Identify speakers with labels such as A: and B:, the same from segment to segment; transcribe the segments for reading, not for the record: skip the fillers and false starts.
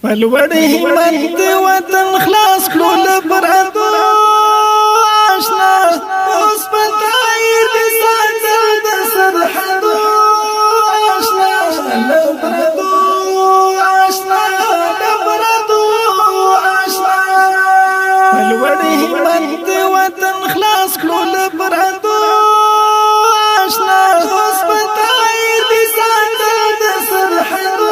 A: پلوړې همت دې وطن خلاص کړو له پردو آشنا اوس پتاي دې ساتل د سرحدو آشنا له پردو آشنا له پردو آشنا پلوړې همت دې وطن خلاص کړو له پردو آشنا اوس پتاي دې ساتل د سرحدو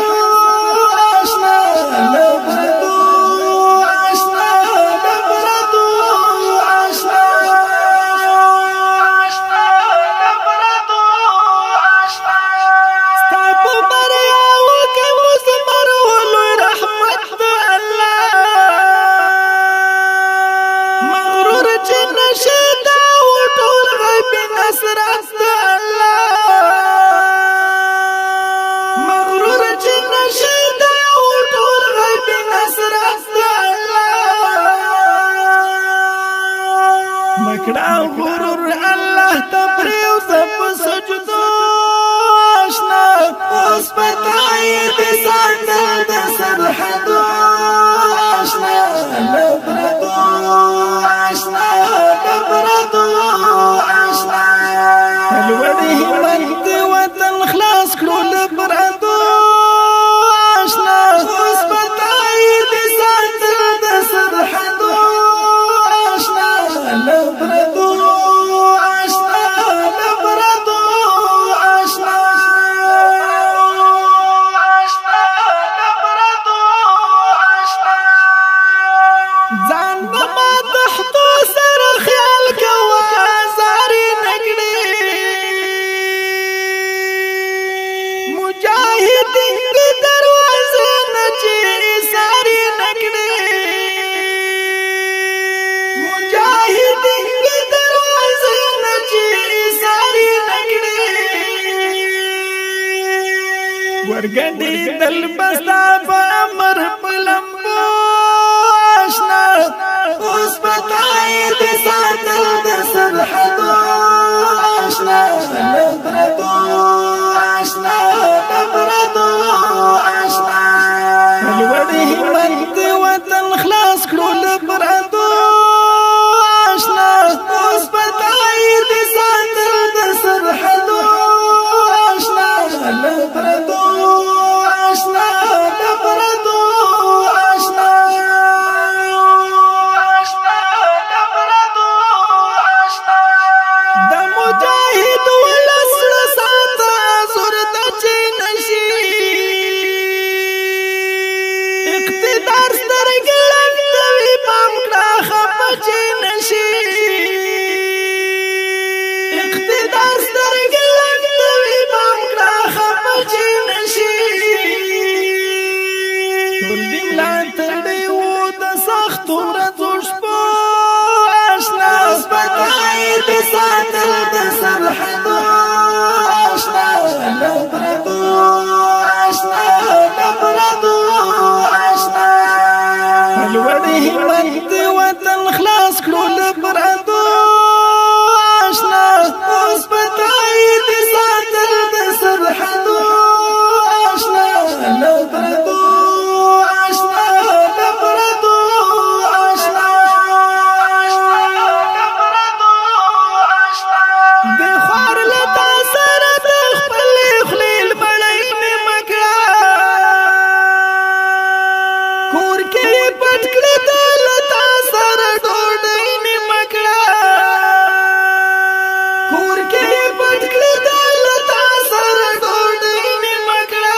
A: مکڑا غرور الله تبریو سب سجدو آشنا اوس پتاي دې ساتل د سرحدو آشنا لبردو آشنا لبردو آشنا پلوړې همت دې وطن خلاص کړو لبردو آشنا اوس پتاي دې ساتل د سرحدو لبردو آشنا لبردو آشنا آشنا لبردو آشنا ځان بما تحتو سر خیال کوا زاري نکړي مجاهدین کی دروازه نچي ساري نکړي ورګډي دل بستا په امر پلمبو آشنا اوس پتاي دې ساتل د سرحدو آشنا لبردو آشنا لبردو آشنا پلوړې همت دې وطن خلاص کړو لبردو آشنا اوس پتاي دې ساتل د سرحدو آشنا لبردو آشنا لبردو آشنا آشنا لبردو آشنا د مجاهد ولسړ ساته زور د چینشي اقتدار سترګې لګوي پام کړه خپه چینشي اقتدار سترګې لګوي پام کړه خپه چینشي ټول دې ملا تړي وو د سختو ورځو شپو آشنا اوس پتاي دې ساتل د سرحدو آشنا لبردو آشنا لبردو آشنا پلوړې همت دې وطن خلاص کړو لبردو آشنا اوس پتاي دې ساتل د سرحدو آشنا لبردو آشنا لبردو آشنا لبردو آشنا د خور لتا سره د خپل خلیل بړای نه مکړه کور کې پټ کړه د لتا سره ډوډۍ نه مکړه کور کې پټ کړه د لتا سره ډوډۍ نه مکړه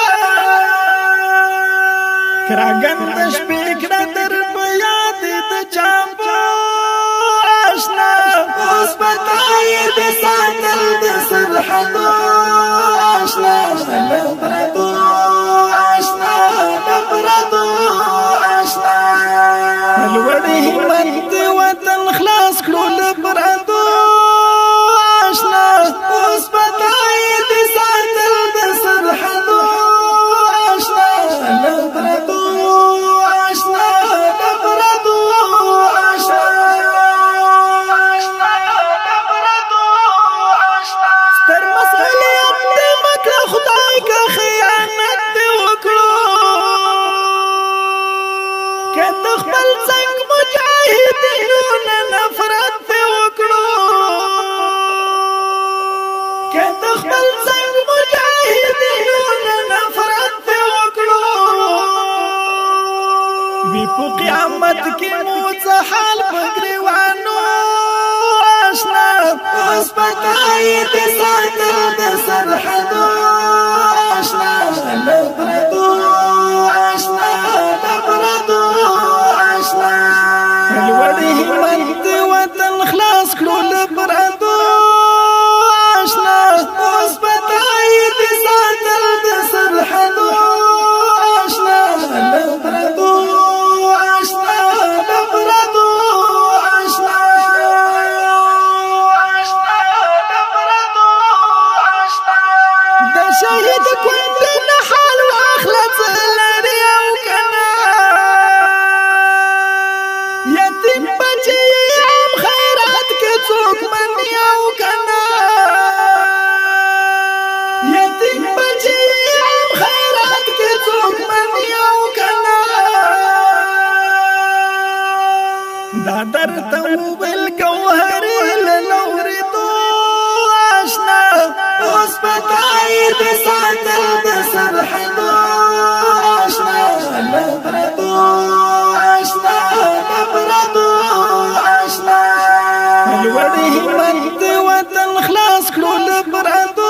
A: کراګند شپې کړه در په یاد د چاپو آشنا اوس پتاي دې ساتل د سرحدو آشنا لبردو آشنا لبردو آشنا پلوړې همت دې وطن خلاص کړو لبردو آشنا اوس پتاي دې ساتل د سرحدو آشنا لبردو آشنا لبردو آشنا آشنا لبردو آشنا ستر مسئولیت دې مکړه خدای کا خیال کته خپل څنګ مجاهدینو نه نفرت په وکړو کته خپل څنګ مجاهدینو نه نفرت په وکړو وی په قیامت کې مو څه حال پګریوانو آشنا اوس پتاي دې ساتل د سرحدو آشنا لبردو آشنا لبردو آشنا الوړي همت وطن خلاص کړو لبردو آشنا اوس پتاي دې ساتل د سرحدو آشنا لبردو آشنا لبردو آشنا د شهید کند نه حال واخلص لري او کنا یتیم بچي هم خیرات کې څوک مني او کنا یتیم بچي هم خیرات کې څوک مني او کنا دا درته وبل ګوهر لوري تو آشنا اوس پتاي دې ساتل د سرحدو آشنا لبردو آشنا لبردو آشنا الوړي همت وطن خلاص کړو لبردو